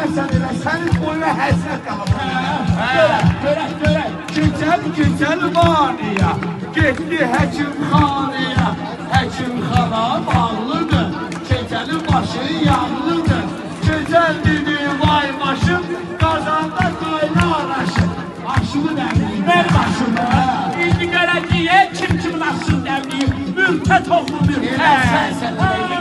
eləsən elə, sənin boyuna həsrət qalıb. Görək. Gecəl vaniyə, getdi həkimxanaya. Həkimxana bağlıdır, gecəli başı yağlıdır. Gecəl dedi, vay başım, qazanda qaynar aşım. Aşımı dəmliyim, ver başımı. İndi görək ki, kim kimin aşını dəmliyim, mülkət oğlu mülkət. Elə sən.